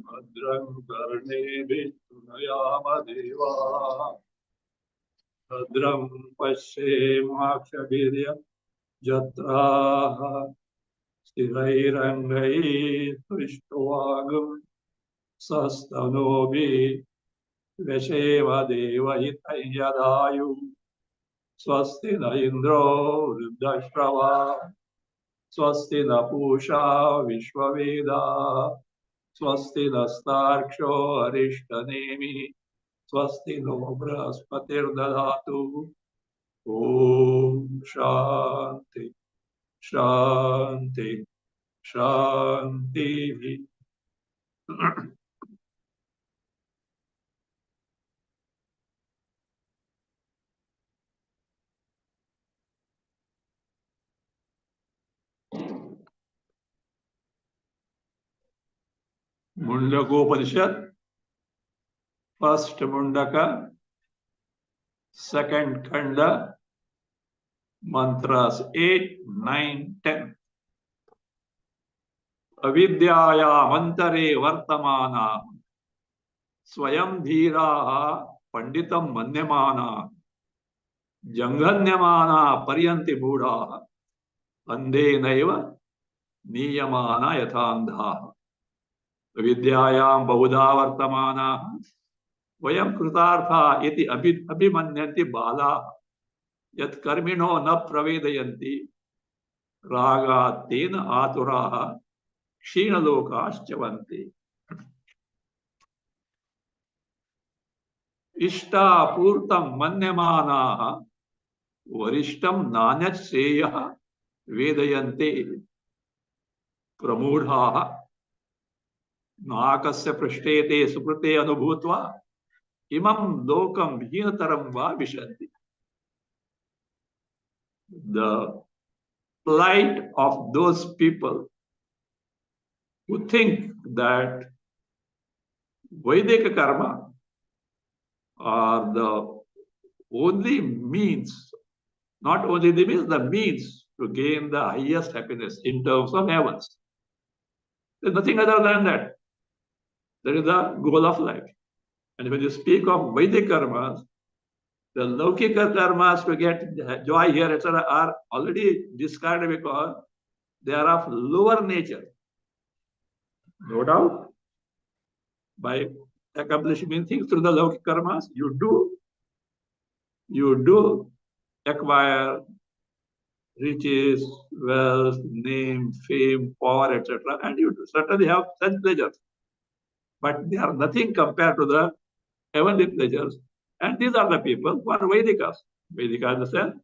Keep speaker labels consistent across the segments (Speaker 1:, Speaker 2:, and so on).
Speaker 1: भद्रं कर्णेभिः शृणुयाम देवाः भद्रं पश्येमाक्षभिर्यजत्राः स्थिरैरङ्गैः सस्तनोभिः व्यशेम देवहितं यदायुः स्वस्ति न इन्द्रो वृद्धश्रवाः स्वस्ति न पूषा विश्ववेदाः स्वस्ति नस्तार्क्ष्यो अरिष्टनेमिः स्वस्ति नो बृहस्पतिर्दधातु ॐ शान्ति शान्ति शान्तिः। मुंडकोपनिषद फर्स्ट मुंडक सेकंड खंड मंत्रास 8, 9, 10 अविद्यायामन्तरे वर्तमाना स्वयं धीराः पंडितं मन्यमाना जंघन्यमाना पर्यन्ति मूढाः अंधेनैव नीयमाना यथान्धाः विद्यायां बहुधा वर्तमानाः वयं कृतार्था इति अभिमन्यन्ति बालाः यत् कर्मिणो न प्रवेदयन्ति रागात् तेन आतुराः क्षीणलोकाश्चवन्ति इष्टापूर्तं मन्यमानाः वरिष्ठं नान्यत् श्रेयः वेदयन्ते प्रमूढाः नाकस्य पृष्ठे ते सुकृते अनुभूत्वा इमं लोकं हीनतरं वा विशन्ति। The plight of those people who think that Vedic karma are the only means, not only the means, the means to gain the highest happiness in terms of heavens. There's nothing other than that. That is the goal of life. And when you speak of Vedic karmas, the Laukika karmas to get joy here, etc., are already discarded because they are of lower nature. No doubt, by accomplishing things through the Laukika karmas, you do acquire riches, wealth, name, fame, power, etc., and you certainly have such pleasures. But they are nothing compared to the heavenly pleasures. And these are the people who are Vedikas. Vedikas in the sense,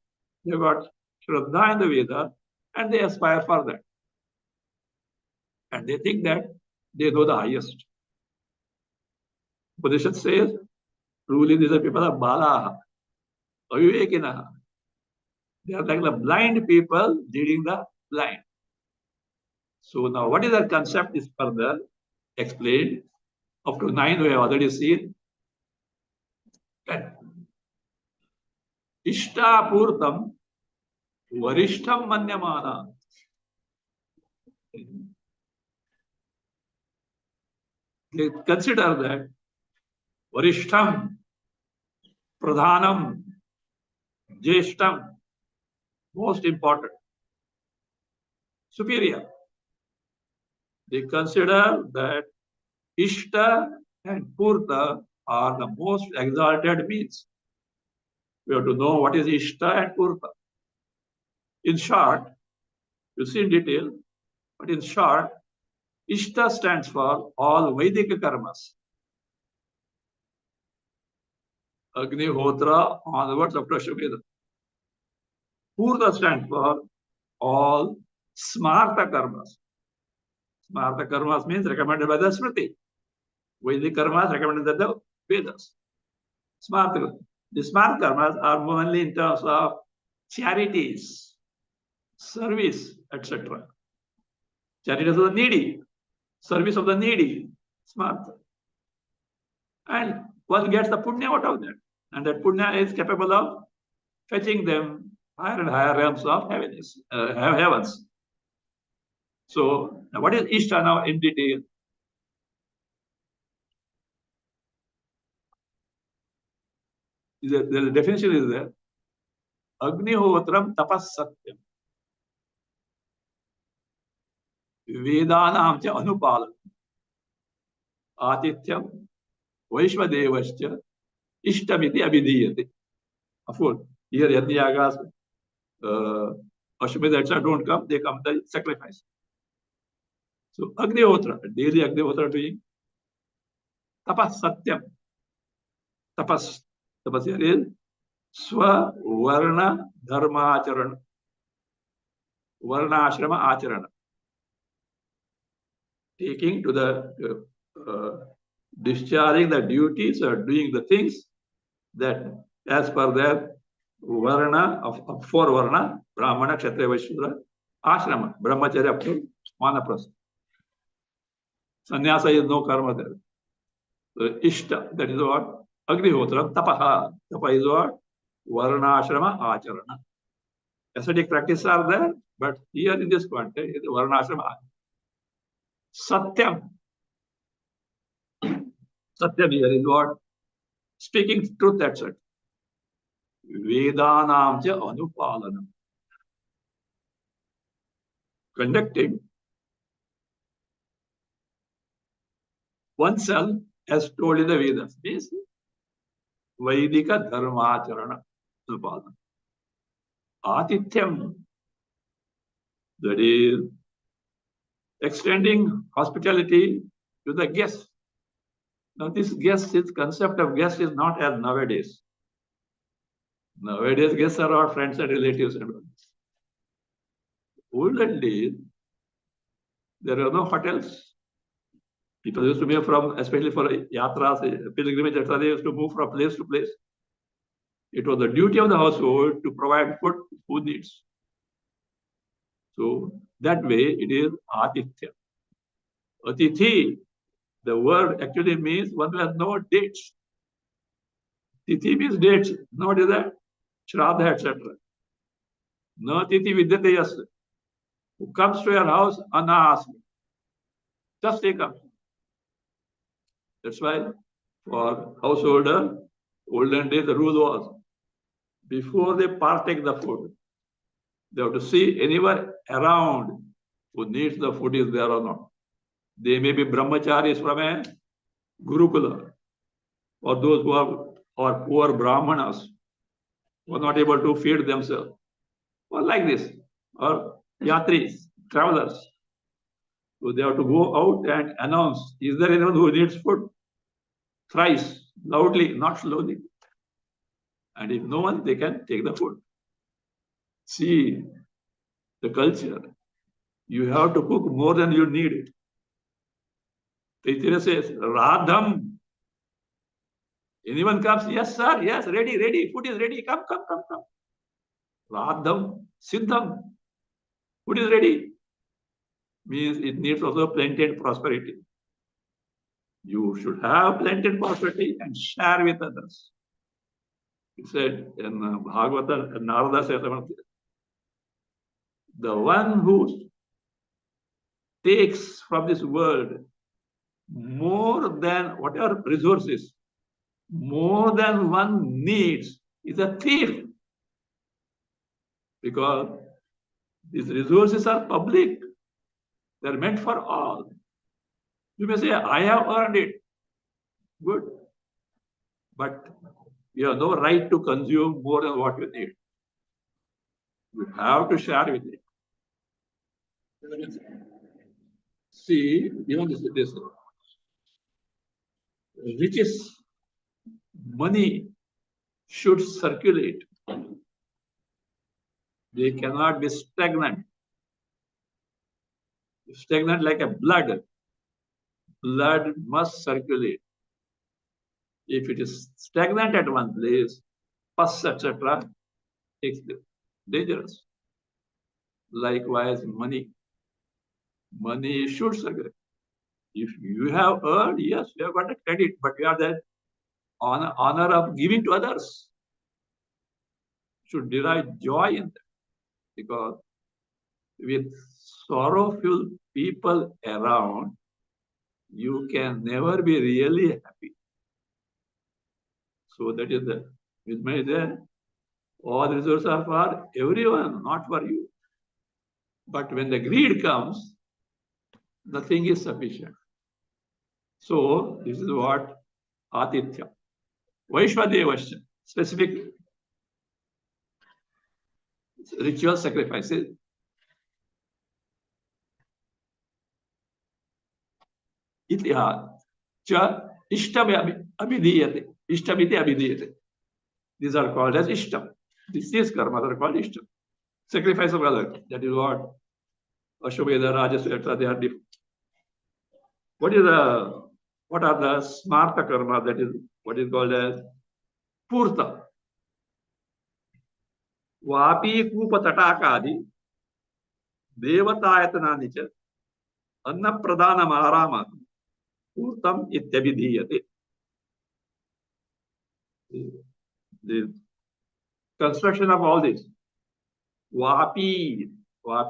Speaker 1: they got Shraddha in the Veda and they aspire for that. And they think that they know the highest. Upanishad says, truly these are people of Balaha, Avivekinaha. They are like the blind people leading the blind. So now what is the concept is further explained. Up to 9 we have already seen. Ishtapurtam varishtham manyamana. They consider that varishtham, pradhanam, jeshtam, most important, superior. They consider that Ishta and Purta are the most exalted means. We have to know what is Ishta and Purta. In short, you see in detail, But in short, Ishta stands for all Vedic karmas. Agnihotra onwards up to Ashwamedha. Purta stands for all Smarta karmas. Smarta karmas means recommended by the Smriti. Vedic karmas recommended by the Vedas. Smarta. The smart karmas are only in terms of charities, service, etc. Charities of the needy, service of the needy, smart. And one gets the punya out of that. And that punya is capable of fetching them higher and higher realms of heavens. So, what is Ishta now in detail? The definition is there. Agnihotram tapas satyam. Vedanam cha anupalam. Atityam Vaishvadevascha Ishtamiti abhidiyate. Of course, here Yajnayagas, Ashwamedha, etc. don't come, they come the sacrifice. So Agnihotra, daily Agnihotra doing tapas satyam. Tapas here is Swa Varna Dharma Acharana. Varna Ashrama Acharana. Taking to the discharging the duties or doing the things that as per their Varna of four Varna, Brahmana, Kshatriya, Vaishya, Ashrama, Brahmacharya up to Vanaprastha. Sannyasa is no karma there. So Ishta, that is what? Agnihotra, Tapaha. Tapa is what? Varnashrama Acharana. Ascetic practices are there, but here in this context, it is Varnashrama. Satyam. Satyam here is what? Speaking truth, that's it. Vedanam cha anupalanam. Conducting oneself as told in the Vedas means Vaidika Dharmacharana. Atityam, that is extending hospitality to the guest. Now, this concept of guest is not as nowadays. Nowadays, guests are our friends and relatives. And olden days, there were no hotels. People used to move from, especially for yatras, pilgrimage, etc. They used to move from place to place. It was the duty of the household to provide food who needs. So that way it is Atithya. Atithi, the word actually means one who has no dates. Tithi means dates. No, what is that? Shraddha, etc. No tithi vidyate yas. Who comes to your house unasked. Just take up. That's why for householder, olden days the rule was before they partake the food, they have to see anyone around who needs the food is there or not. They may be brahmacharis from a gurukula, or those who are poor brahmanas who are not able to feed themselves, or like this, or yatris, travelers. So they have to go out and announce, is there anyone who needs food? Thrice, loudly, not slowly. And if no one, they can take the food. See the culture. You have to cook more than you need it. Taitira says, Radham. Anyone comes, yes, sir, yes, ready, food is ready, come. Radham, Siddham, food is ready. Means it needs also plenty and prosperity. You should have plenty and prosperity and share with others. He said in Bhagavata, Narada says, the one who takes from this world more than whatever resources, more than one needs, is a thief. Because these resources are public. They are meant for all. You may say, I have earned it. Good. But you have no right to consume more than what you need. You have to share with it. See, even this riches, money should circulate. They cannot be stagnant. Stagnant like a blood. Blood must circulate. If it is stagnant at one place, pus, etc., it's dangerous. Likewise, money. Money should circulate. If you have earned, yes, you have got a credit, but you have the honor of giving to others. Should derive joy in that, because with sorrowful people around, you can never be really happy. So that is the with my there. All resources are for everyone, not for you. But when the greed comes, nothing is sufficient. So this is what Atithya. Vaishwadevasya, specific ritual sacrifices. Itya cha ishtam abhidiyate. Ishtamiti abhidiyate. These are called as ishtam. These karmas are called ishtam. Sacrifice of others. That is what Ashwamedha, Rajas, etc. They are different. What are the smarta karma? That is what is called as purta. Vapi kupa tatakadi devatayatanani cha anna pradana maharama purtam ityabhidhiyate. The construction of all this. Vapi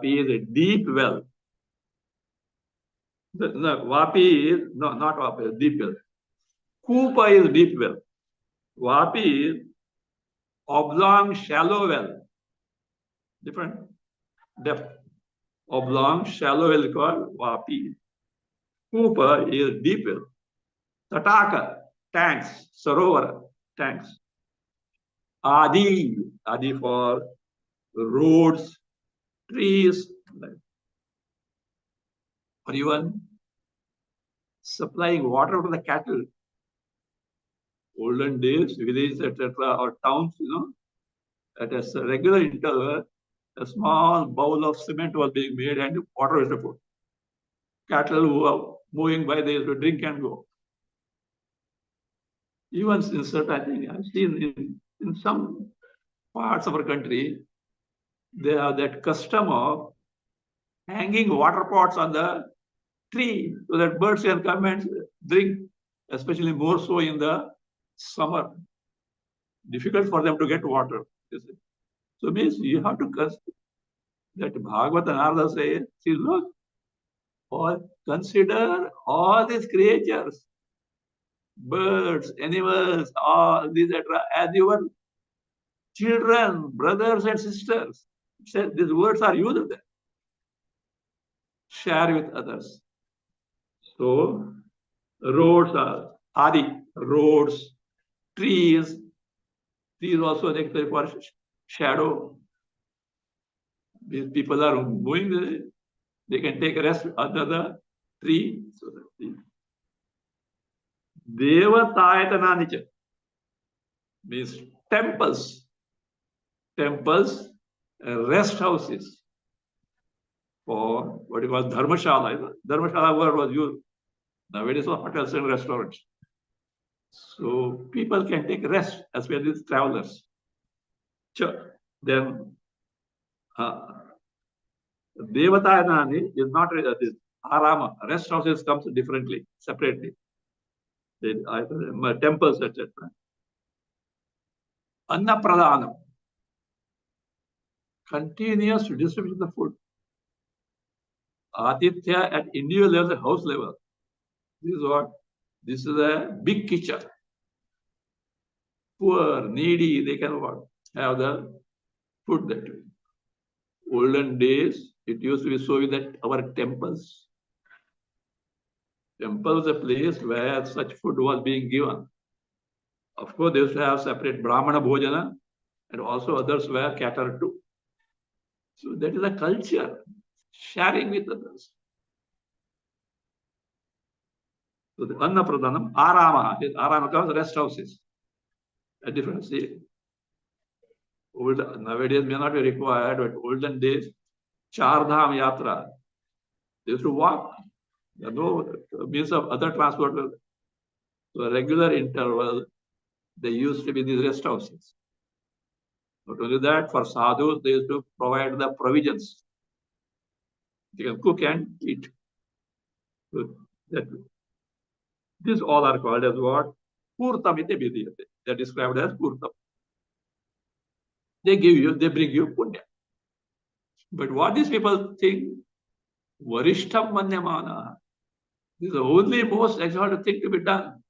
Speaker 1: is a deep well. Vapi is not Vapi, deep well. Kupa is deep well. Vapi is oblong, shallow well. Different depth. Oblong, shallow well is called Vapi. Kupa is deep well. Tataka, tanks. Sarovara, tanks. Adi for roads, trees, or even supplying water to the cattle. Olden days, villages, etc., or towns, at a regular interval, a small bowl of cement was being made and water was put. Cattle who are moving by, they used to drink and go. Even in certain things, I've seen in some parts of our country, they have that custom of hanging water pots on the tree so that birds can come and drink, especially more so in the summer. Difficult for them to get water. So means you have to consider that Bhagavata Narada says, see, look, consider all these creatures, birds, animals, all these, etc., as your children, brothers and sisters. These words are used there. Share with others. So roads are Adi, roads, trees. Trees also necessary for shadow. These people are moving, they can take rest under the tree. So Devatayatana means temples. Temples, rest houses for what you call dharmashala. Dharmashala word was used. Nowadays for hotels and restaurants. So people can take rest as well as travelers. Sure. Then Devatayanani is not this Arama. Rest houses comes differently, separately. Temples, etc. Anna Pradhanam. Continuous distribution of the food. Atithya at individual level, house level. This is what? This is a big kitchen. Poor, needy, they can have the food that way. Olden days, it used to be so that our temples. Temple was a place where such food was being given. Of course, they used to have separate Brahmana Bhojana, and also others were catered to. So that is a culture, sharing with others. So the Anna Pradhanam, Arama. Arama comes rest houses. A difference. Nowadays may not be required, but olden days, Char Dham Yatra, they used to walk. There are no means of other transport. So a regular interval, they used to be these rest houses. Not only that, for sadhus, they used to provide the provisions. They can cook and eat. So these all are called as what? Purtam iti vidiyate. They are described as Purtam. They bring you punya. But what these people think, Varishtam Manyamana, this is the only most exalted thing to be done.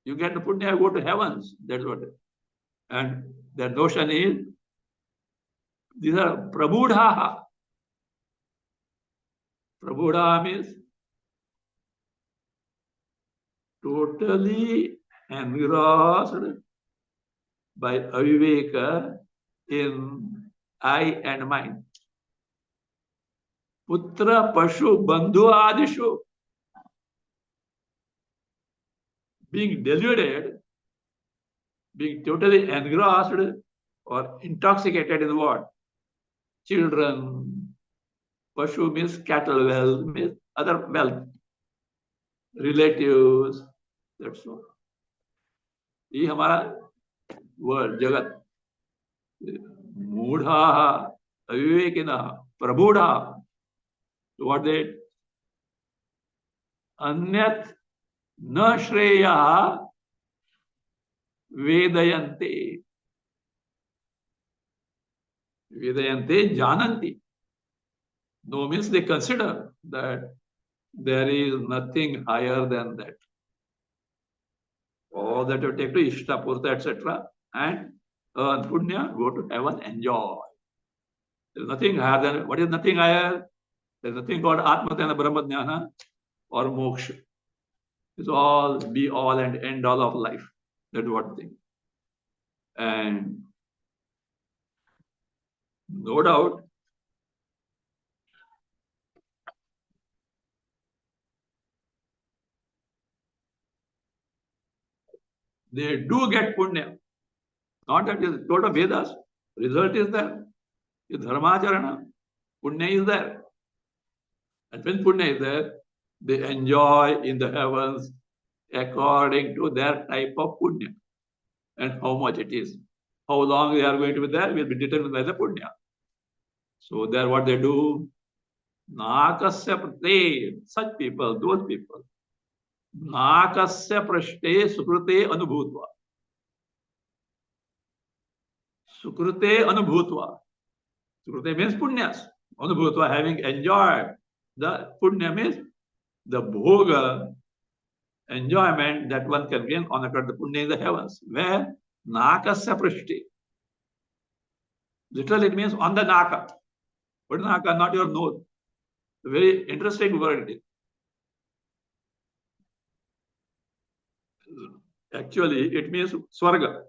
Speaker 1: You get the punya, go to heavens. That's what. And their notion is, these are prabudha. Prabudha means totally engrossed by aviveka in I and mine. Putra, Pashu, Bandhu, Adishu. Being deluded, being totally engrossed or intoxicated in what? Children. Pashu means cattle wealth, means other wealth. Relatives. That's all. ये हमारा world जगत मूढ़ा अविवेकिना प्रबूढ़ा what they अन्यत न श्रेया वेदयन्ते वेदयन्ते जानन्ति. No means they consider that there is nothing higher than that. All that you take to Ishtapurta, etc. and earn punya, go to heaven, enjoy. There is nothing higher than, what is nothing higher? There is nothing called Atmadhyana Brahmadhyana or moksha. It's all be all and end all of life. That's what thing. And no doubt, they do get punya. Not that is told of Vedas. Result is there. The dharmacharana, punya is there. And when punya is there, they enjoy in the heavens according to their type of punya and how much it is. How long they are going to be there will be determined by the punya. So there what they do, nakasya prate, such people, those people, nakasya prashte sukrute anubhutva. Sukrute anubhutva. Sukrute means punyas. Anubhutva, having enjoyed. The punya means the bhoga, enjoyment that one can gain on account of the punya in the heavens. Where? Nakasya prashti. Literally it means on the naka. But naka, not your nose. A very interesting word it is. Actually, it means swarga,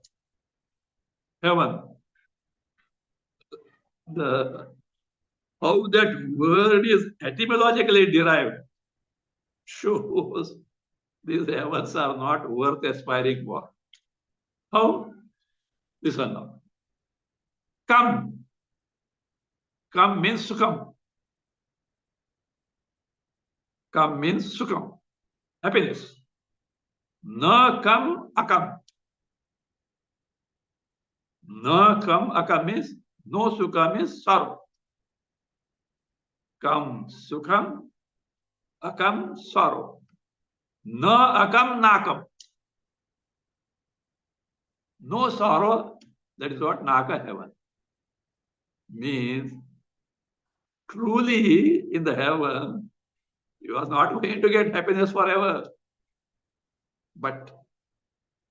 Speaker 1: heaven. How that word is etymologically derived shows these heavens are not worth aspiring for. How? Listen now. Come. Come means sukham. Come means sukham. Happiness. Na kam akam. Na kam akam means no sukha means sorrow. Kam sukham, akam sorrow. Na akam nakam. No sorrow, that is what naka heaven means. Truly in the heaven, you are not going to get happiness forever. But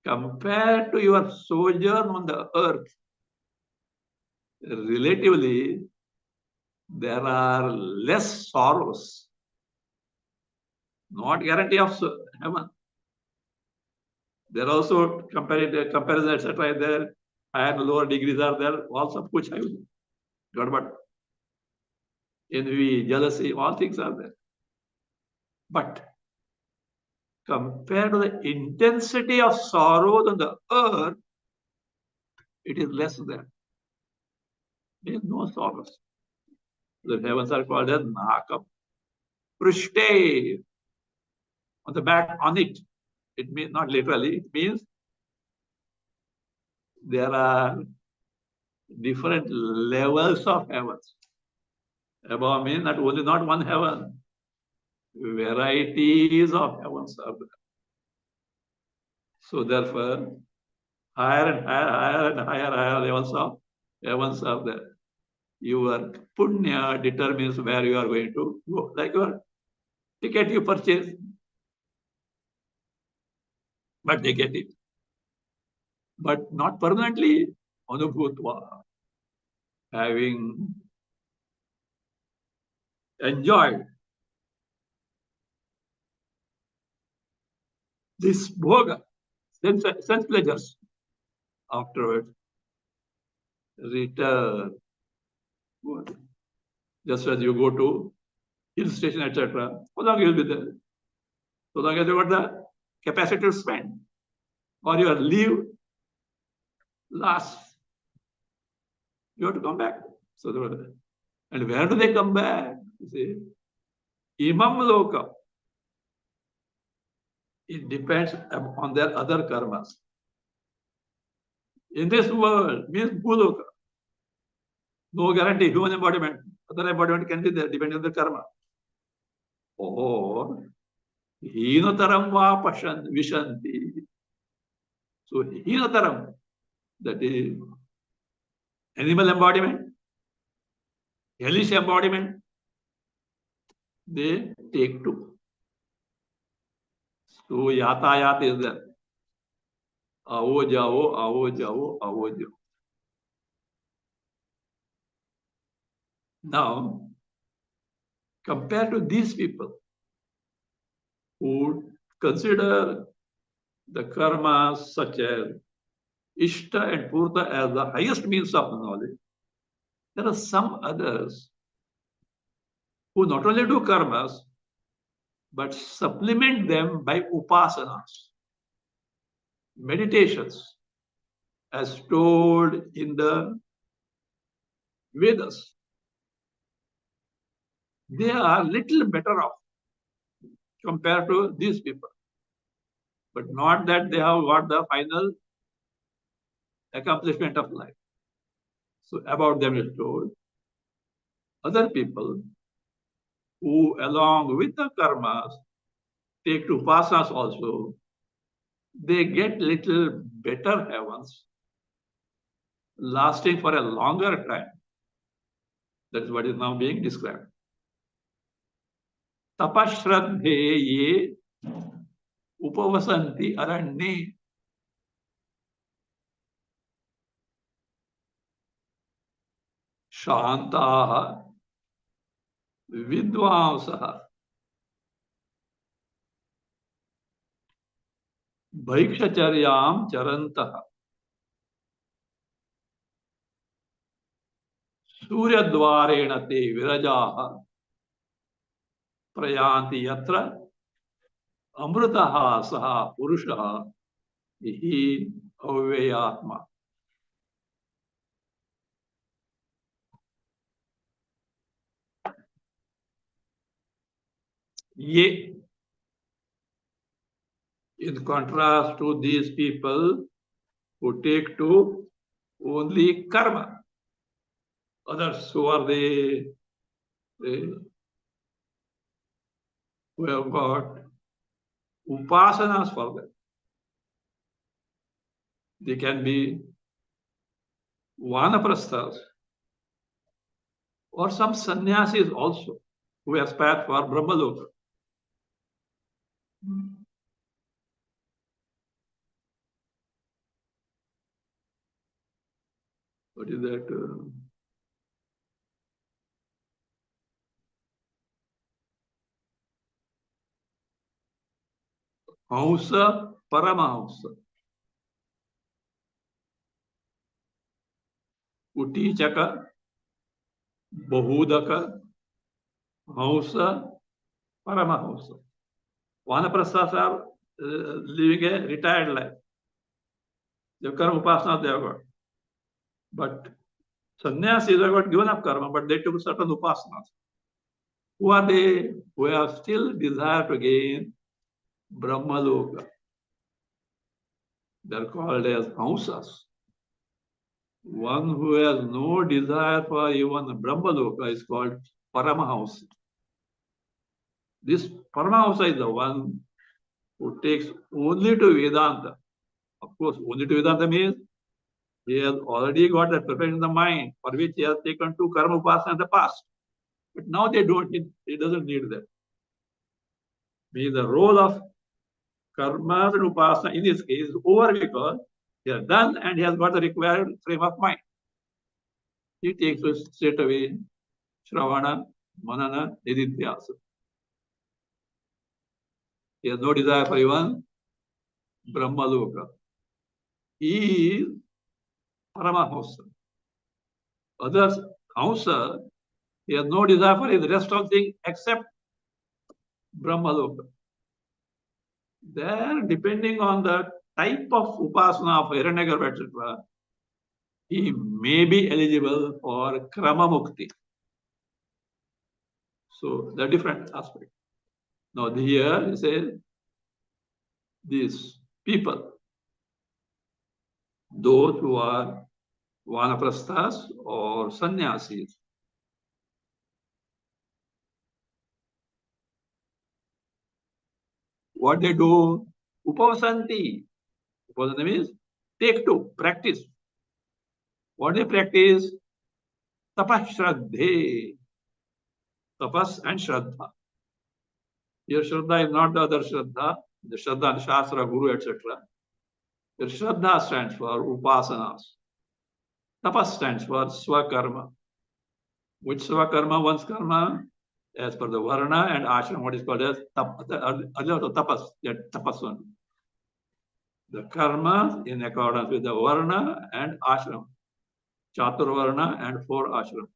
Speaker 1: compared to your sojourn on the earth, relatively, there are less sorrows. Not guarantee of heaven. There are also comparison, etc. There, higher and lower degrees are there. All sab kuch hai. Got what? Envy, jealousy, all things are there. But compared to the intensity of sorrow on the earth, it is less than. There is no sorrows. The heavens are called as Naka Prishte. On the back, on it. It means not literally, it means there are different levels of heavens. Above means not only not one heaven, varieties of heavens are there. So therefore, higher and higher, higher and higher, higher levels of heavens are there. Your punya determines where you are going to go. Like your ticket you purchase, but they get it. But not permanently. Anubhutva, having enjoyed this bhoga, sense pleasures, afterwards return. Just as you go to hill station, etc. How long you will be there? So long as you got the capacity to spend, or your leave lasts, you have to come back. So, and where do they come back? You see, imam loka. It depends on their other karmas. In this world, means bhuloka. No guarantee, human embodiment. Other embodiment can be there depending on the karma. Or hinotaram va vishanti. So hinotaram, that is animal embodiment, hellish embodiment, they take to. So yatayat is there. Aavo jao, aavo jao, aavo jao. Now, compared to these people who consider the karmas such as Ishta and Purta as the highest means of knowledge, there are some others who not only do karmas, but supplement them by upasanas, meditations, as told in the Vedas. They are little better off compared to these people. But not that they have got the final accomplishment of life. So about them is told, other people who along with the karmas take to upasanas also, they get little better heavens, lasting for a longer time. That is what is now being described. Tapashraddhe ye upavasanti aranye. Shantaha vidvansaha bhaikshcharyam charantaha suryadvarena te virajaha prayanti yatra amrutaha saha purushaha hi avyayatma. Ye, in contrast to these people who take to only karma. Others who are who have got upasanas for them. They can be vanaprasthas or some sannyasis also who aspire for Brahmaloka. What is that? Hamsa, Paramahamsa. Utichaka, Bahudaka, Hamsa, Paramahamsa. Vanaprasthas are living a retired life. The karma upasana they have got. But sannyasis have got given up karma, but they took certain upasanas. Who are they? Who have still desire to gain Brahmaloka. They are called as Hamsas. One who has no desire for even Brahmaloka is called Paramahamsa. This Paramahamsa is the one who takes only to Vedanta. Of course, only to Vedanta means he has already got that perfection in the mind for which he has taken to karma upasana in the past. But now they don't, he doesn't need that. Means the role of karma and upasana in this case is over because he has done and he has got the required frame of mind. He takes us straight away Shravana, Manana, Nididhyasa. He has no desire for even Brahmaloka. He is Paramahamsa. Others, Hamsa, he has no desire for the rest of things except Brahmaloka. There, depending on the type of upasana of Hiranyagarbha, etc., he may be eligible for Krama Mukti. So, the different aspect. Now, here he says, these people, those who are Vanaprasthas or Sannyasis, what they do? Upavasanti. Upavasana means take to, practice. What they practice? Tapas Shraddhe. Tapas and Shraddha. Your Shraddha is not the other Shraddha, the Shraddha and Shastra, Guru, etc. Your Shraddha stands for Upasanas. Tapas stands for Swakarma. Which Swakarma? One's karma, as per the Varna and Ashram, what is called as Tapas, that Tapas one. The karma in accordance with the Varna and Ashram. Chatur Varna and 4 Ashram.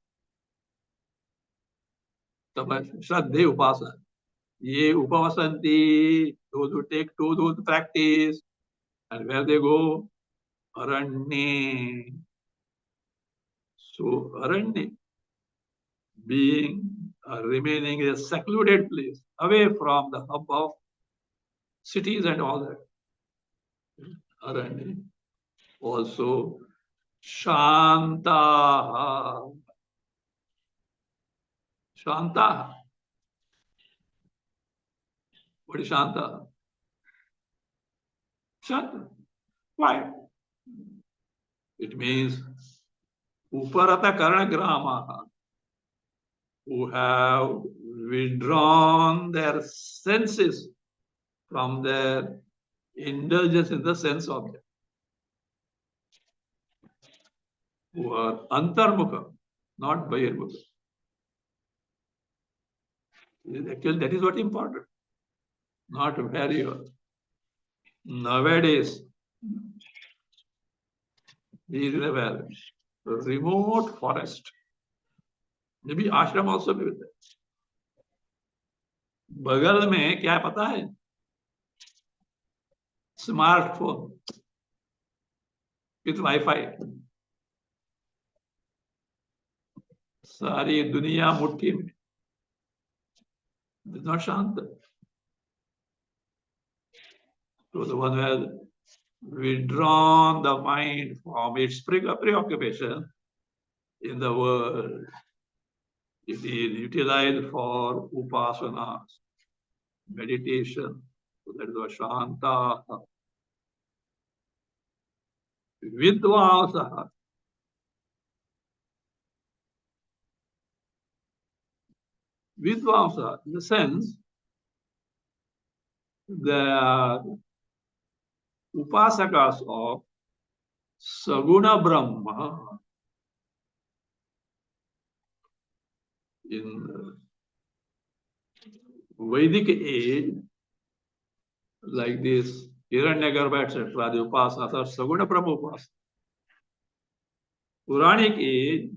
Speaker 1: Tapas, Shraddhe Upasana. Ye Upavasanti, those who take to those practice, and where they go? Aranye. So Aranye, being remaining a secluded place, away from the hub of cities and all that. Aranye. Also, Shanta. Shanta. What is Shanta? Shanta. Why? It means Uparata Karana Grama, who have withdrawn their senses from their indulgence in the sense object, who are antarmukha, not bahirmukha. Actually, that is what is important, not where you are. Nowadays, he is in a remote forest. Maybe ashram also be with that. बगल में क्या पता है? Smartphone with wifi. सारी दुनिया मुट्ठी में. It's not Shanta. So the one who has withdrawn the mind from its preoccupation in the world, it is utilized for upasanas, meditation. So that is what Shanta. Vidvasa. Vidvasa, in the sense, the upasakas of Saguna Brahma in Vedic age, like this Hiranyagarbha, etc., the upasanas are Saguna Brahma upasanas. Puranic age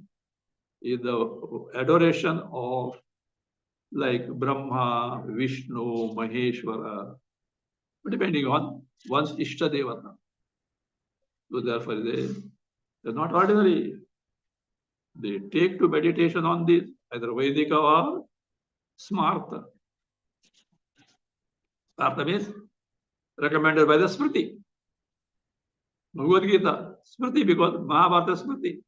Speaker 1: is the adoration of like Brahma, Vishnu, Maheshwara, depending on one's Ishtadevata. So therefore, they're not ordinary. They take to meditation on this, either Vedika or Smartha. Smartha means recommended by the Smriti. Bhagavad Gita, Smriti, because Mahabharata Smriti.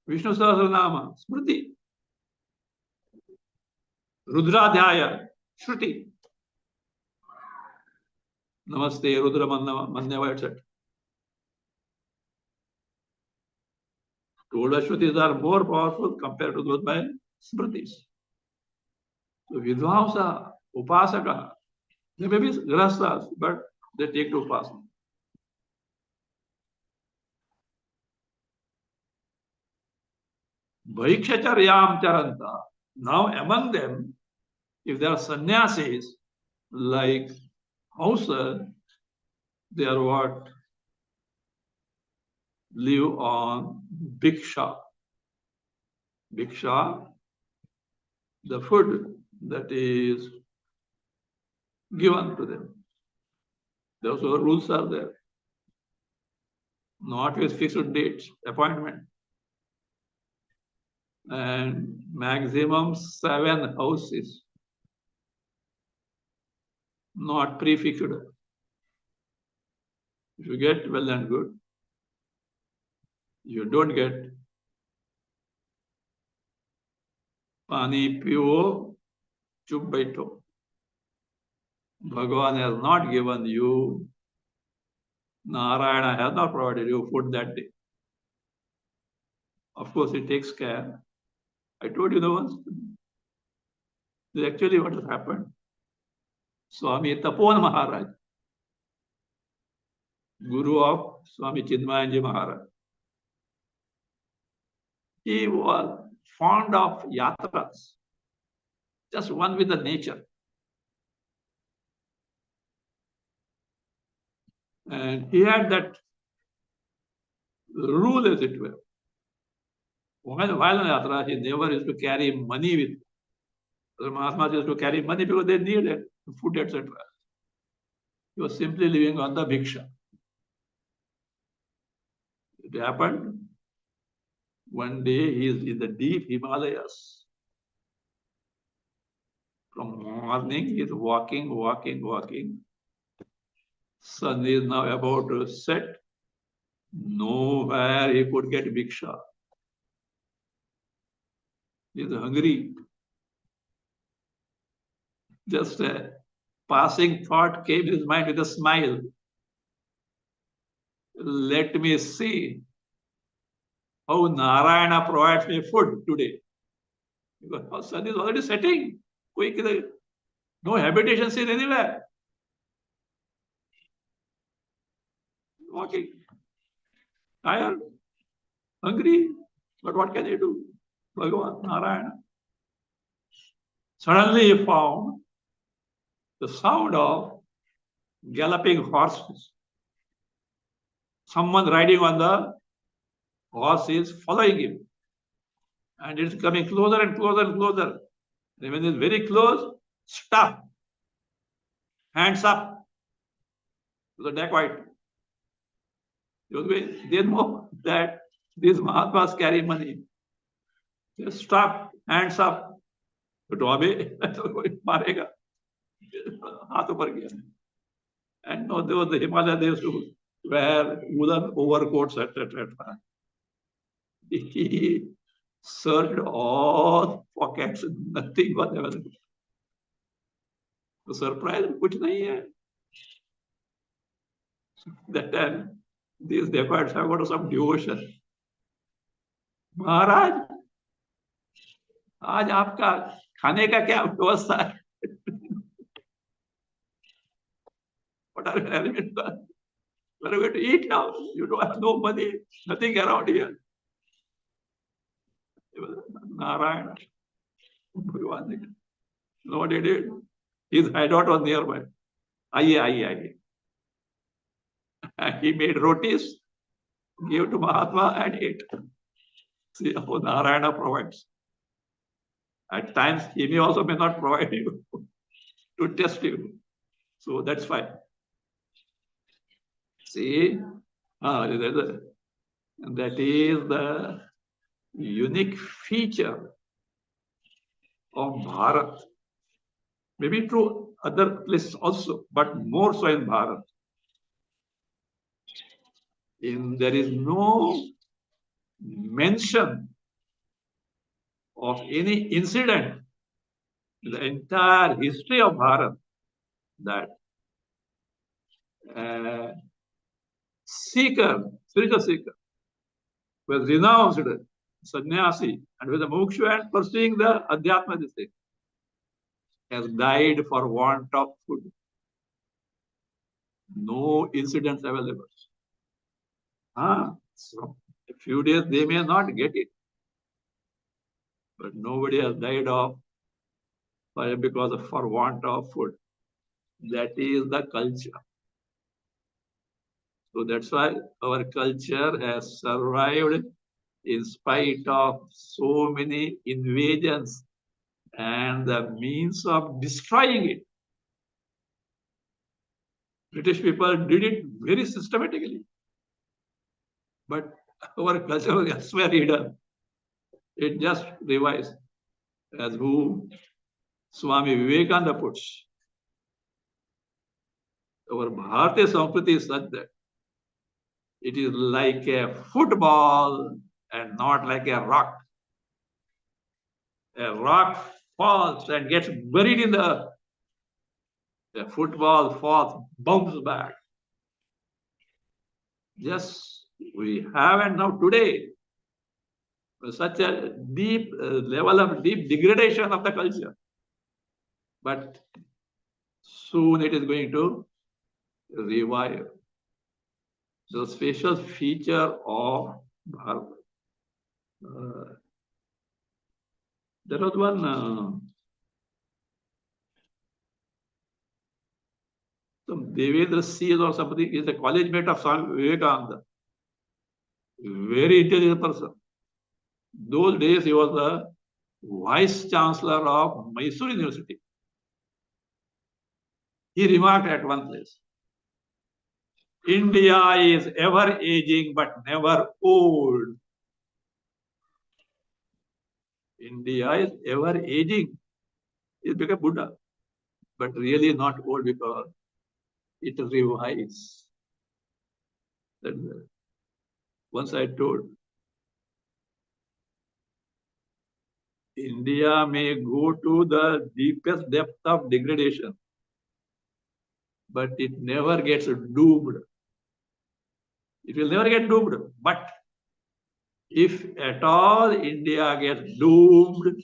Speaker 1: Vishnu Sahasranama, Smriti. Rudradhyaya, Shruti. Namaste, Rudra Manyava, etc. Told Shrutis are more powerful compared to those by Smritis. So Vidvamsa, Upasaka, they may be grastas, but they take to Upasana. Bhaikshacharayam charanta. Now among them, if there are sannyasis like Hausa, they are what? Live on bhiksha. Bhiksha, the food that is given to them. Those rules are there. Not with fixed dates, appointment. And maximum 7 houses. Not prefixed. If you get, well and good. You don't get, pani piyo, chup baito. Bhagavan has not given you, Narayana has not provided you food that day. Of course, he takes care. I told you the ones. This is actually what has happened. Swami Tapon Maharaj, Guru of Swami Chinmayanji Maharaj. He was fond of yatras, just one with the nature. And he had that rule, as it were. While on yatra, he never used to carry money with him. The Mahatmas used to carry money because they needed food, etc. He was simply living on the bhiksha. It happened one day he is in the deep Himalayas. From morning he is walking. Sun is now about to set. Nowhere he could get bhiksha. He is hungry. Just a passing thought came in his mind with a smile. Let me see how Narayana provides me food today. Because the sun is already setting. No habitation seen anywhere. Walking. Tired. Hungry. But what can he do? Bhagavan, Narayana. Suddenly he found the sound of galloping horses. Someone riding on the horse is following him. And it's coming closer and closer. And when it's very close, stop. Hands up to the dacoit. They know that these Mahatmas carry money. They stop, hands up. तो अबे मारेगा हाथ ऊपर किया. And no, there was the Himalaya, they used to wear woolen overcoats, etc. He searched all pockets, nothing was available. The surprise, कुछ नहीं है. That time, these dacoits have got some devotion. महाराज, आज आपका खाने का क्या व्यवस्था है? What are you having? Where are you going to eat now? You don't have no money, nothing around here. Narayana. You know what he did? His hideout was nearby. Aye. And he made rotis, gave to Mahatma and ate. See how Narayana provides. At times, he may not provide you to test you. So that's fine. See, that is the unique feature of Bharat. Maybe true other places also, but more so in Bharat. There is no mention of any incident in the entire history of Bharat that spiritual seeker, was renounced sannyasi and with a moksha and pursuing the adhyatma district, has died for want of food. No incidents available. So a few days they may not get it, but nobody has died because of for want of food. That is the culture. So that's why our culture has survived in spite of so many invasions and the means of destroying it. British people did it very systematically. But our culture was elsewhere hidden. It just revised, as who Swami Vivekananda puts. Our Bharatiya Sampriti is such that it is like a football and not like a rock. A rock falls and gets buried in the earth. The football falls, bounces back. Yes, we have, and now today, such a deep level of deep degradation of the culture. But soon it is going to revive. The special feature of Bharat. There was one some Devendra Sees or somebody is a college mate of Swami Vivekananda. Very intelligent person. Those days he was the vice chancellor of Mysore University. He remarked at one place, India is ever aging but never old. India is ever aging. It became Buddha, but really not old because it revives. Once I told, India may go to the deepest depth of degradation, but it never gets doomed. It will never get doomed. But if at all India gets doomed,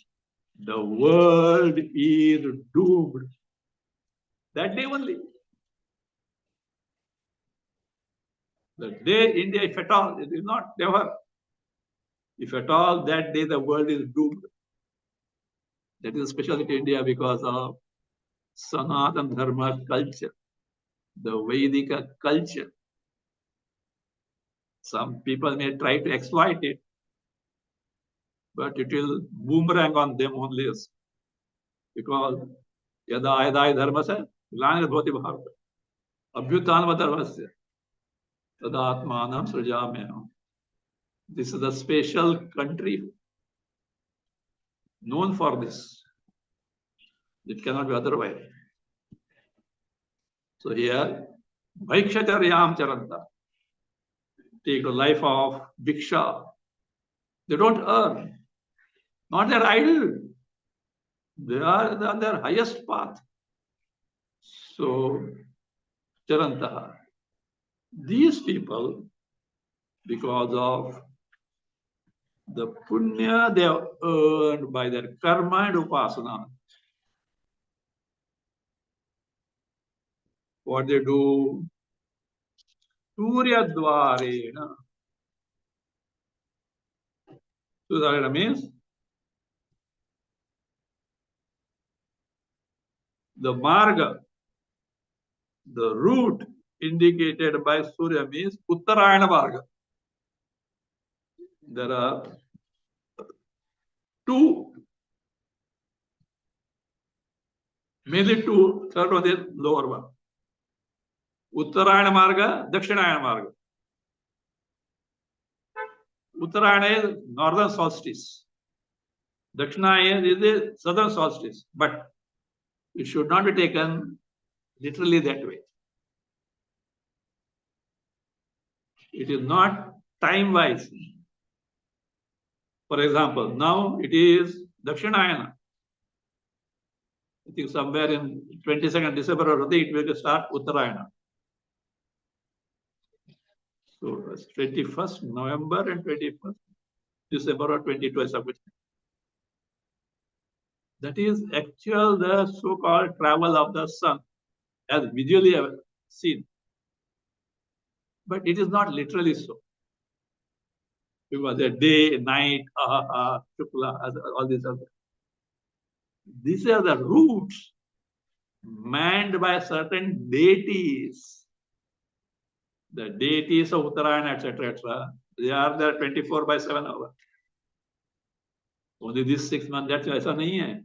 Speaker 1: the world is doomed. That day only. The day India, if at all, it is not never. If at all, that day the world is doomed. That is a specialty of India because of Sanatana Dharma culture, the Vedic culture. Some people may try to exploit it, but it will boomerang on them only. Because yada ayadai dharmasya glanir bhavati bharata abhyutanva dharmasya tadatmanam srijamyam. This is a special country known for this. It cannot be otherwise. So here, Bhaikshataryam Charanta, take the life of Bhiksha. They don't earn, not their idle. They are on their highest path. So, Charanta, these people, because of the punya they have earned by their karma and upasana, what they do, Surya Dwarena. Surya means the marga, the route indicated by Surya means Uttarayana marga. There are two, mainly two, third one is lower one. Uttarayana Marga, Dakshinayana Marga. Uttarayana is northern solstice. Dakshinayana is the southern solstice. But it should not be taken literally that way. It is not time-wise. For example, now it is Dakshinayana. I think somewhere in 22nd December or something, it will start Uttarayana. So it's 21st November and 21st December or 2012. That is actual the so-called travel of the sun as visually seen. But it is not literally so. Because the day, night, Shukla, all these other. These are the routes manned by certain deities. The deities of Uttarayana, etc. They are there 24/7 hours. Only this 6 months, that's ऐसा नहीं है.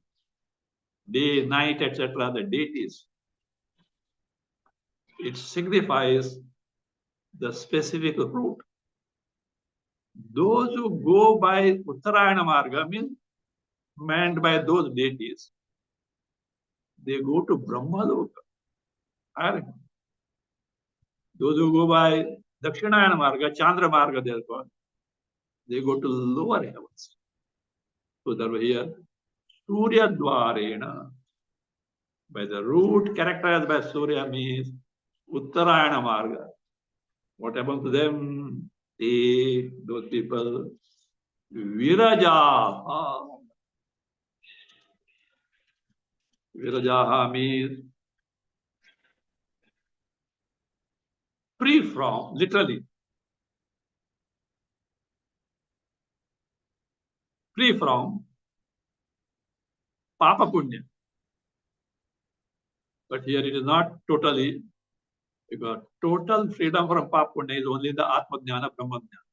Speaker 1: Day, night, etc. The deities. It signifies the specific route. Those who go by Uttarayana Marga means manned by those deities. They go to Brahma Loka. Those who go by Dakshinayana Marga, Chandra Marga, therefore, they go to lower heavens. So that here, Surya Dwarena, by the route characterized by Surya means Uttarayana Marga. What happens to them? Those people, Virajaha. Virajaha means free from, literally, free from Papa Punya. But here it is not totally, because total freedom from Papa Punya is only the Atma Jnana, Brahma Jnana.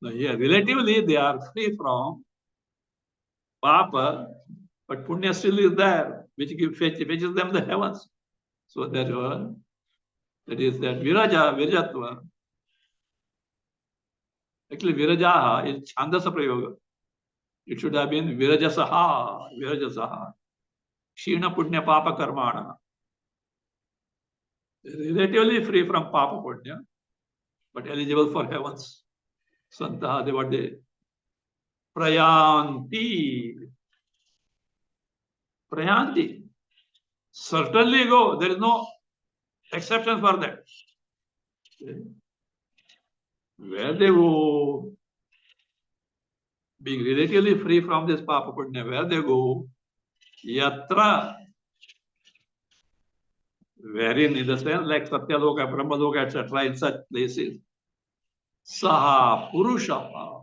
Speaker 1: Now here, relatively, they are free from Papa, but Punya still is there, which fetches them the heavens. So that is that Virajatva. Actually, Virajaha is Chandasa Prayoga. It should have been Virajasaha. Shina Punya Papa Karmana. Relatively free from Papa Punya, but eligible for heavens. Santaha Devade. Prayanti. Prayanti. Certainly go. There is no exception for that. Where they go, being relatively free from this Papa Punya, where they go, Yatra, wherein in the sense like Satyaloka, Brahmaloka, etc., in such places, Saha Purusha,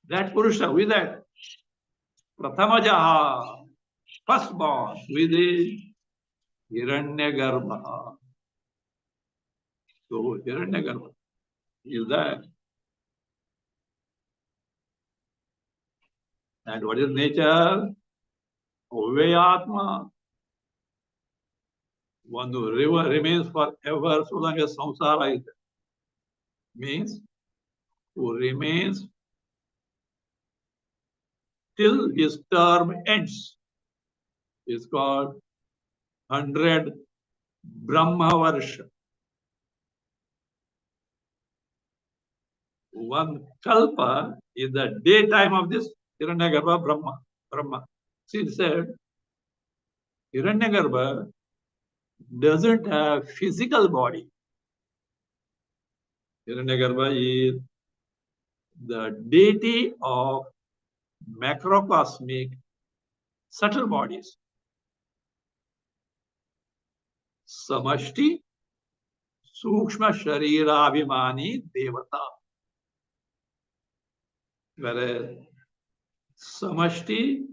Speaker 1: that Purusha, with that, Prathamajaha, firstborn, with the Hiranyagarbha. So Hiranyagarbha is that. And what is nature? Vyatma. One who remains forever so long as samsara is there. Means who remains till his term ends. Is called 100 Brahmavarsha. One kalpa is the daytime of this Hiranyagarbha Brahma. See, it said Hiranyagarbha doesn't have physical body. Hiranyagarbha is the deity of macrocosmic subtle bodies. Samashti Sukshma Sharira Abhimani Devata. Whereas Samashti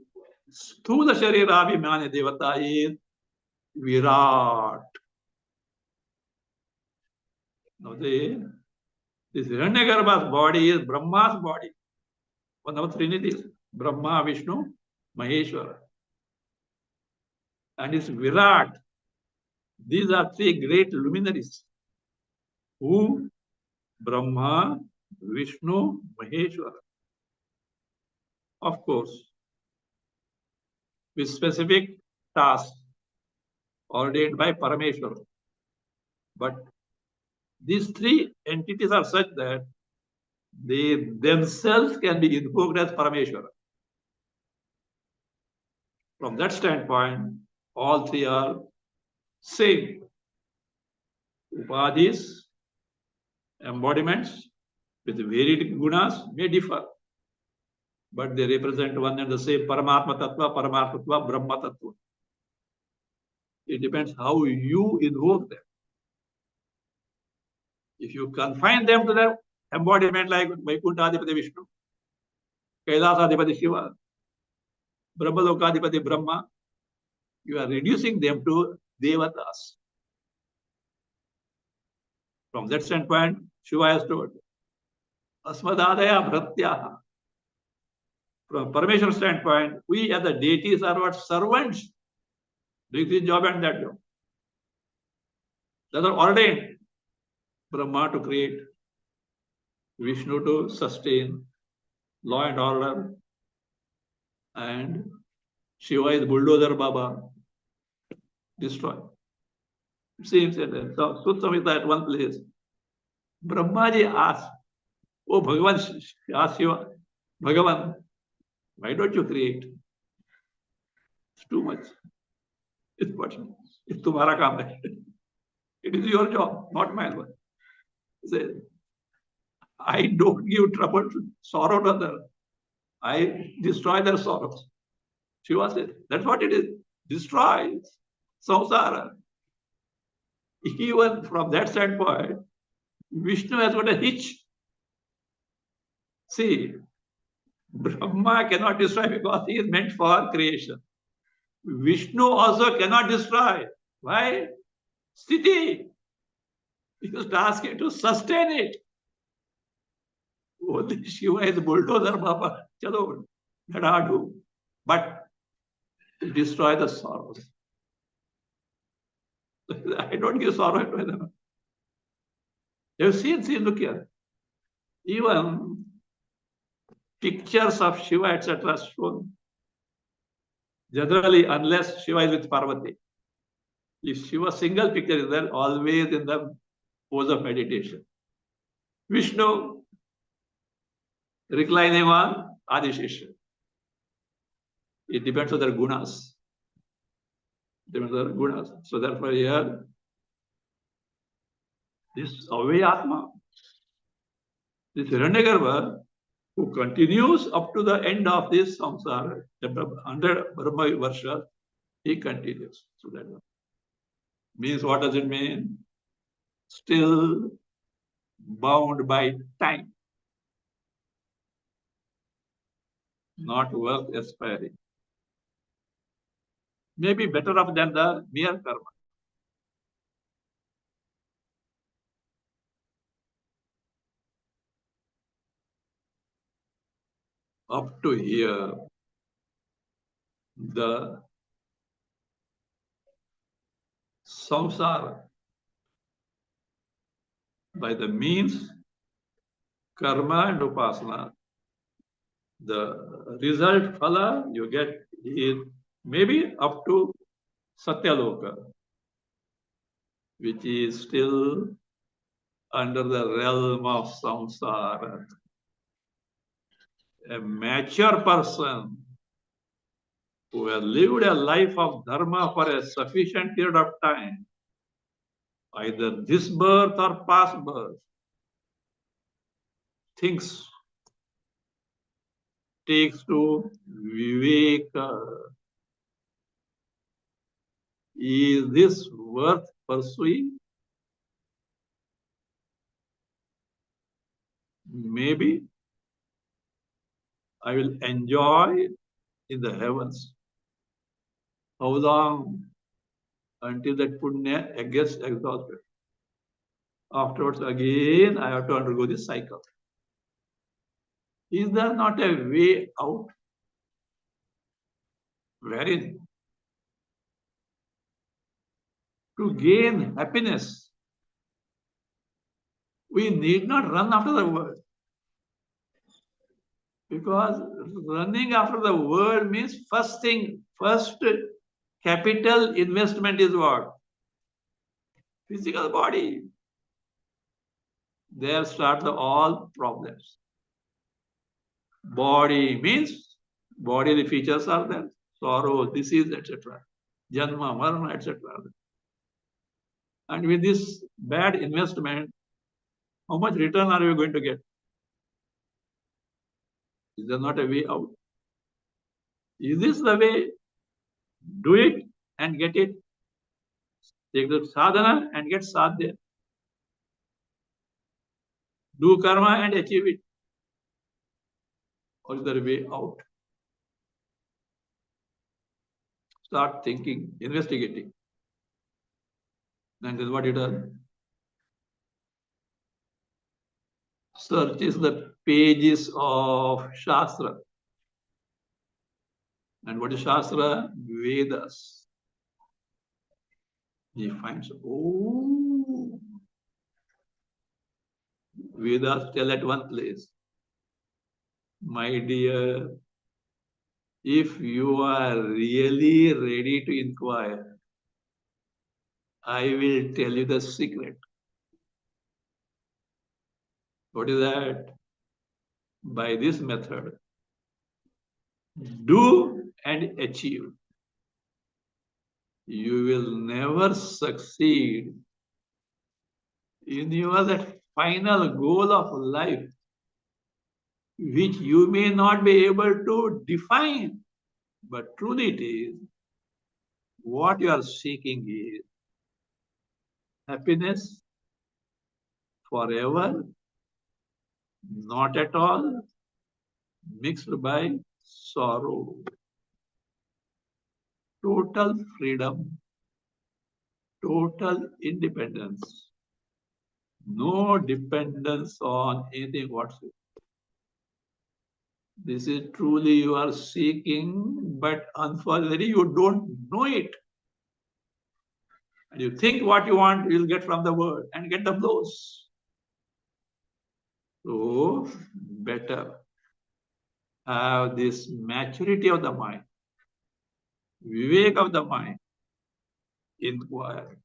Speaker 1: Sthula Sharira Abhimani Devata is Virat. Now this Hiranyagarbha's body is Brahma's body. One of Trinities, Brahma, Vishnu, Maheshwara. And it's Virat. These are three great luminaries. Who? Brahma, Vishnu, Maheshwara. Of course, with specific tasks ordained by Parameshwara. But these three entities are such that they themselves can be invoked as Parameshwara. From that standpoint, all three are same. Upadhis, embodiments with varied gunas may differ, but they represent one and the same Paramatma Tattva, Paramatma Brahma Tattva. It depends how you invoke them. If you confine them to the embodiment like Vaikuntadipati Vishnu, Kailasadipati Shiva, Brahmalokadipati Brahma, you are reducing them to Devatas. From that standpoint, Shiva has told, Asmadadaya Bhratyaha. From Parameshwar standpoint, we as the deities are what servants, doing this job and that job. That are ordained. Brahma to create, Vishnu to sustain, law and order, and Shiva is bulldozer Baba, destroy. It seems that so Samhita at one place, Brahmaji asked, oh Bhagavan, asked Shiva, Bhagavan, why don't you create? It's too much. It's personal. It's tumhara kaam hai. It is your job, not mine. He said, I don't give trouble, sorrow to others. I destroy their sorrows. Shiva said, that's what it is. Destroy samsara. Even from that standpoint, Vishnu has got a hitch. See, Brahma cannot destroy because he is meant for creation. Vishnu also cannot destroy. Why? Sthiti. Because task is to sustain it. Only Shiva is bulldozer, Baba. Chalo, let her do. But to destroy the sorrows. I don't give sorrow to them. You've seen, look here. Even pictures of Shiva, etc., shown. Generally, unless Shiva is with Parvati. If Shiva single picture is there, always in the pose of meditation. Vishnu reclining on Adishesha. It depends on their gunas. Depends on their gunas. So therefore here, this Avyatma, this Hiranyagarbha, who continues up to the end of this samsara, 100 Brahma Varsha, he continues. So that means, what does it mean? Still bound by time, not worth aspiring. Maybe better off than the mere karma. Up to here, the samsara, by the means karma and upasana, the result phala you get is maybe up to Satyaloka, which is still under the realm of samsara. A mature person who has lived a life of dharma for a sufficient period of time, either this birth or past birth, thinks, takes to viveka. Is this worth pursuing? Maybe I will enjoy in the heavens. How long? Until that punya gets exhausted. Afterwards, again, I have to undergo this cycle. Is there not a way out? Wherein To gain happiness, we need not run after the world. Because running after the world means first capital investment is what? Physical body. There start all problems. Body means bodily features are there, sorrow, disease, etc. Janma, marana, etc. And with this bad investment, how much return are you going to get? Is there not a way out? Is this the way? Do it and get it. Take the sadhana and get sadhya. Do karma and achieve it. Or is there a way out? Start thinking, investigating. And this is what it does. Searches the pages of Shastra. And what is Shastra? Vedas. He finds, oh, Vedas tell at one place, my dear, if you are really ready to inquire, I will tell you the secret. What is that? By this method, do and achieve. You will never succeed in your that final goal of life, which you may not be able to define, but truly it is what you are seeking is happiness forever, not at all, mixed by sorrow, total freedom, total independence, no dependence on anything whatsoever. This is truly you are seeking, but unfortunately you don't know it. And you think what you want, you'll get from the world and get the blows. So, better have this maturity of the mind, vivek of the mind, inquire.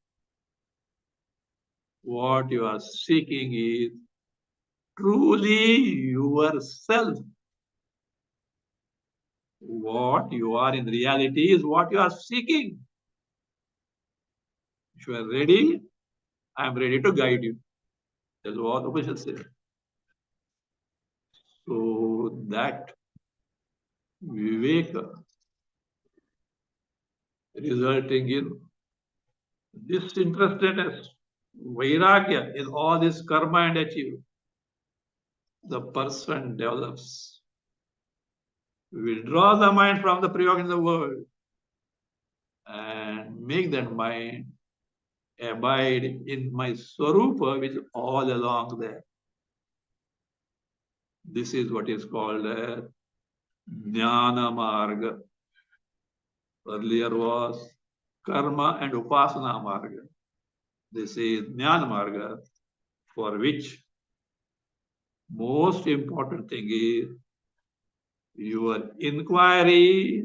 Speaker 1: What you are seeking is truly yourself. What you are in reality is what you are seeking. If you are ready, I am ready to guide you. That's what Upanishad says. So that viveka resulting in disinterestedness, vairagya in all this karma and achieve, the person develops. Withdraw the mind from the preoccupation in the world and make that mind abide in my swarupa, which is all along there. This is what is called a jnana marga. Earlier was karma and upasana marga. This is jnana marga, for which most important thing is your inquiry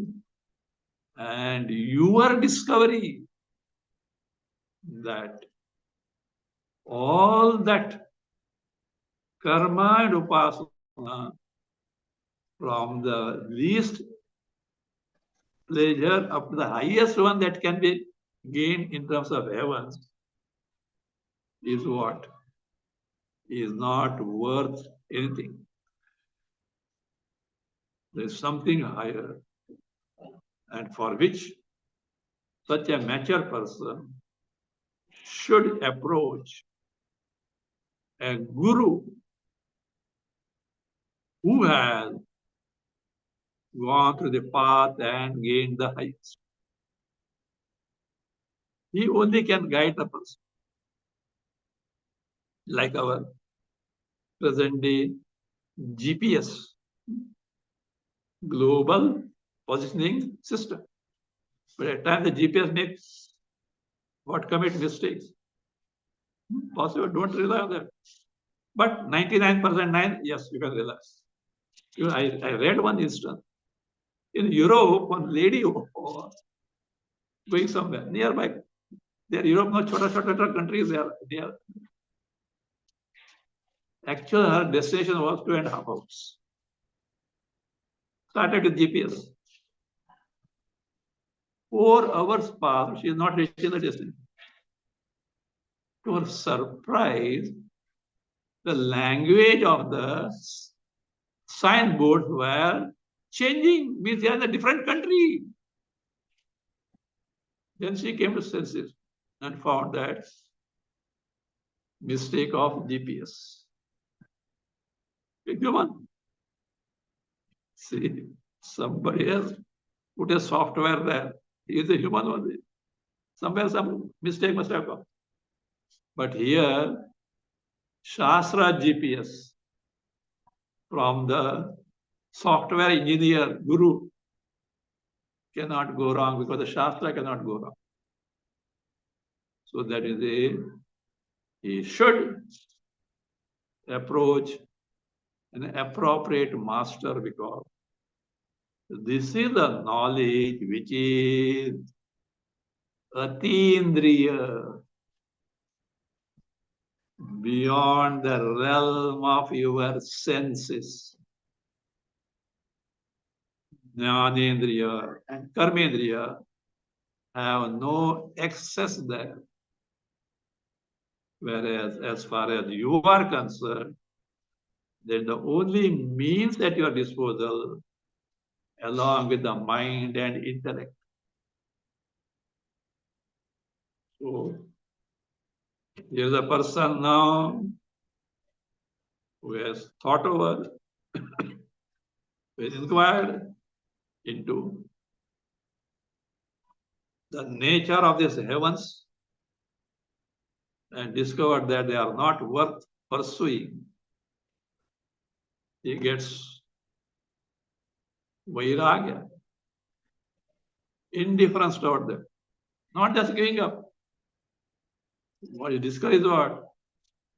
Speaker 1: and your discovery that all that karma and upasana, from the least pleasure up to the highest one that can be gained in terms of heavens, is what? Is not worth anything. There is something higher, and for which such a mature person should approach a guru who has gone through the path and gained the highest. He only can guide the person. Like our present day GPS, global positioning system. But at times the GPS makes What commit mistakes? Possible, don't rely on that. But 99% yes, you can relax. I read one instance. In Europe, one lady going somewhere nearby. They are Europe, no chota countries. They are. Actually, her destination was 2.5 hours. Started with GPS. 4 hours passed. She is not reaching the destination. To her surprise, the language of the signboards were changing, means they are in a different country. Then she came to senses and found that mistake of GPS. Human. See, somebody else put a software there. He is a human only. Somewhere some mistake must have come. But here, Shastra GPS from the software engineer, guru, cannot go wrong because the Shastra cannot go wrong. So that is he should approach an appropriate master because this is the knowledge which is atindriya, beyond the realm of your senses. Jnanendriya and karmendriya have no access there. Whereas as far as you are concerned, that the only means at your disposal along with the mind and intellect. So here's a person now who has thought over, who has inquired into the nature of these heavens and discovered that they are not worth pursuing. He gets vairagya, indifference toward them, not just giving up. What he discovered is what?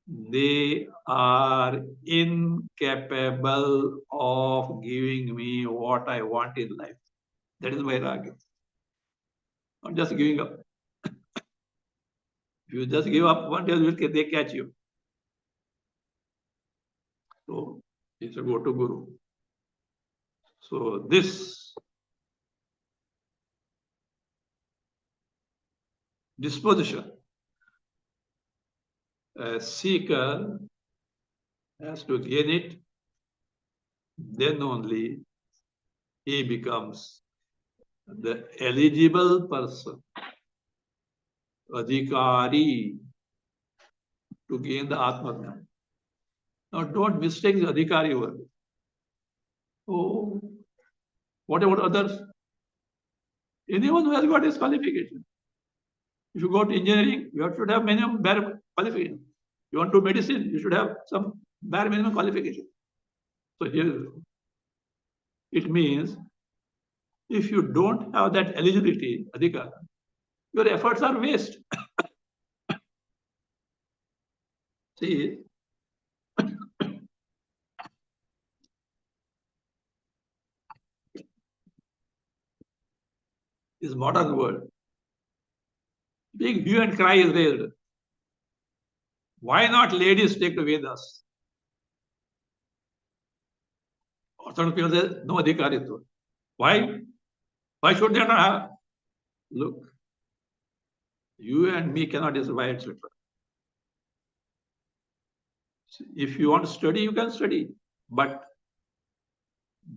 Speaker 1: They are incapable of giving me what I want in life. That is vairagya. Not just giving up. If you just give up, one day they catch you. So he should go to Guru. So this disposition, a seeker has to gain it, then only he becomes the eligible person, adhikari, to gain the Atma. Now don't mistake the adhikari word. Oh, what about others? Anyone who has got his qualification. If you go to engineering, you should have minimum bare qualification. You want to medicine, you should have some bare minimum qualification. So here it means if you don't have that eligibility, adhikar, your efforts are waste. See, this modern world, big hue and cry is raised. Why not ladies take the Vedas? Orthodox people say, no adhikaritva. Why? Why should they not have? Look, you and me cannot decide, etc. If you want to study, you can study. But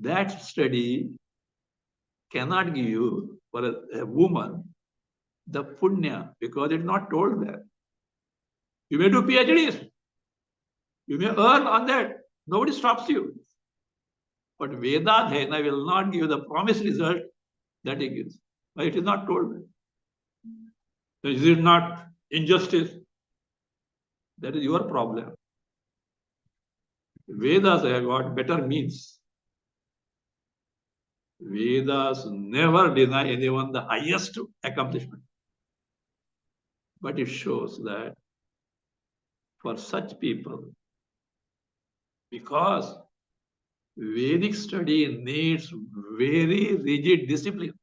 Speaker 1: that study cannot give you, for a woman, the punya, because it's not told there. You may do PhDs. You may earn on that. Nobody stops you. But Vedadhyayana will not give the promised result that it gives. But it is not told. Is it not injustice? That is your problem. Vedas have got better means. Vedas never deny anyone the highest accomplishment. But it shows that for such people, because Vedic study needs very rigid discipline,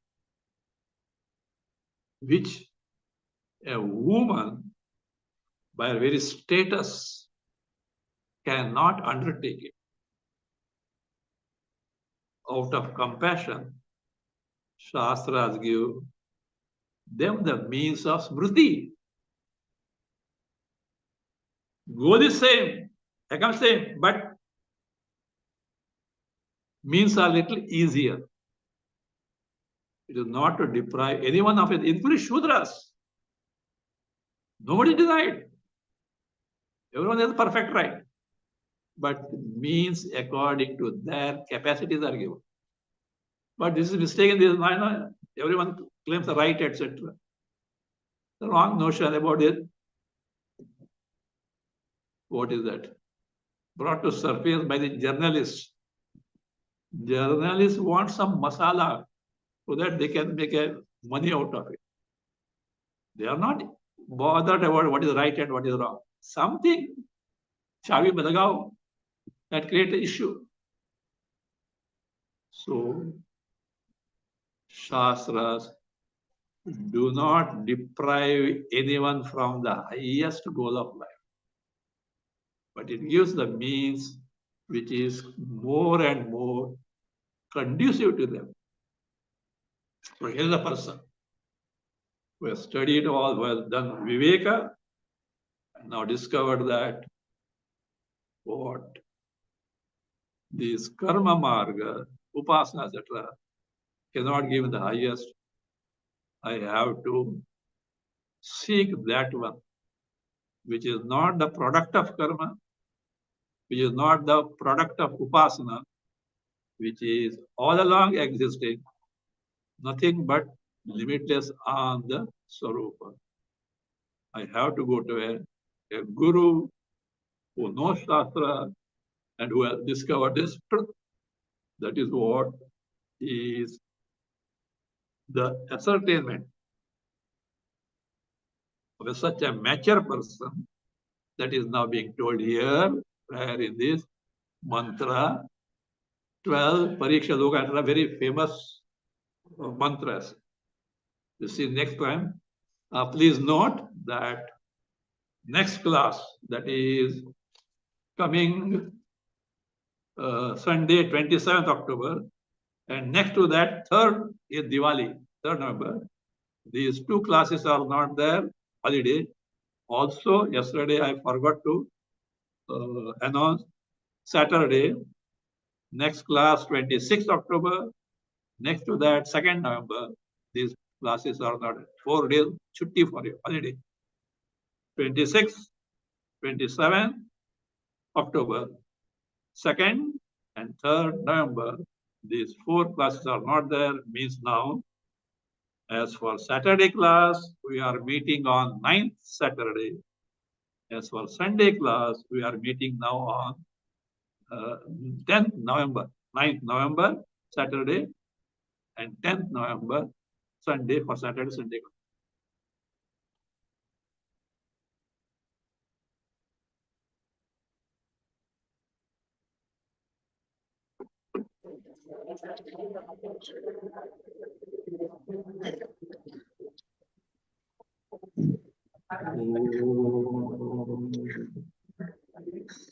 Speaker 1: which a woman, by her very status, cannot undertake it. Out of compassion, Shastras give them the means of smriti. Go the same, become same, but means are little easier. It is not to deprive anyone of it, including Shudras. Nobody denied. Everyone has perfect right. But means according to their capacities are given. But this is mistaken. This is not, everyone claims the right, etc. The wrong notion about it. What is that? Brought to surface by the journalists. Journalists want some masala so that they can make a money out of it. They are not bothered about what is right and what is wrong. Something chavi badagao that create an issue. So Shastras do not deprive anyone from the highest goal of life, but it gives the means which is more and more conducive to them. So here is a person who has studied all, who has done Viveka, and now discovered that what these karma marga, upasana, etc., cannot give the highest. I have to seek that one, which is not the product of karma, which is not the product of upasana, which is all along existing, nothing but limitless on the Swarupa. I have to go to a guru who knows Shastra and who has discovered this truth. That is what is the ascertainment of such a mature person that is now being told here, where in this mantra, 12 Pariksha Loka are very famous mantras. You see next time. Please note that next class, that is coming Sunday, 27th October, and next to that, 3rd is Diwali, 3rd November. These two classes are not there, holiday. Also, yesterday I forgot to announce Saturday, next class, 26th October. Next to that, 2nd November. These classes are not 4 days, chutti for you, holiday. 26th, 27th October, 2nd and 3rd November. These 4 classes are not there, means now. As for Saturday class, we are meeting on 9th Saturday. As for Sunday class, we are meeting now on 10th November, 9th November, Saturday, and 10th November, Sunday for Saturday, Sunday.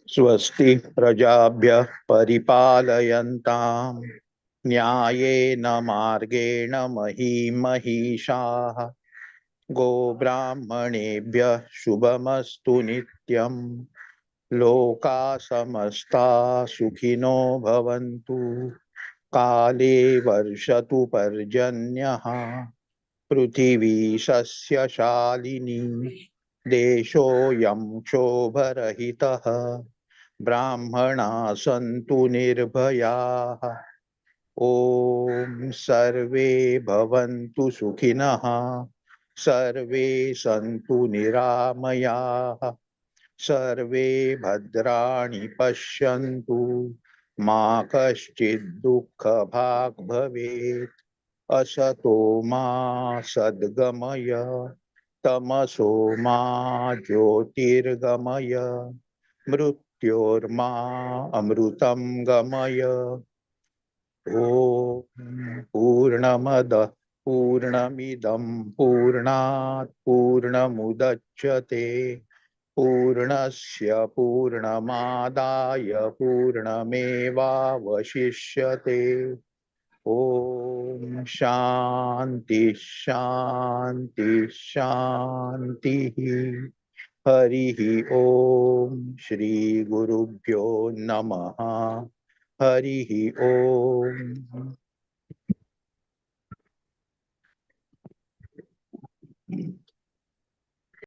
Speaker 2: स्वस्ति प्रजाभ्यः परिपालयन्ताम् न्यायेन मार्गेण महीं महिषाः गोब्राह्मणेभ्यः शुभमस्तु नित्यम् लोकाः समस्ताः सुखिनो भवन्तु काले वर्षतु पर्जन्यः पृथिवी सस्यशालिनी देशोऽयं क्षोभरहितः ब्राह्मणाः सन्तु निर्भयाः ॐ सर्वे भवन्तु सुखिनः सर्वे सन्तु निरामयाः सर्वे भद्राणि पश्यन्तु मा कश्चित् दुःखभाग् भवेत् असतो मा सद्गमय तमसो मा ज्योतिर्गमय मृत्योर्मा अमृतं गमय। ॐ पूर्णमदः पूर्णमिदं पूर्णात् पूर्णमुदच्यते पूर्णस्य पूर्णमादाय पूर्णमेवावशिष्यते। ॐ शान्ति शान्ति शान्तिः। हरिः ॐ श्री गुरुभ्यो नमः। हरिः ॐ।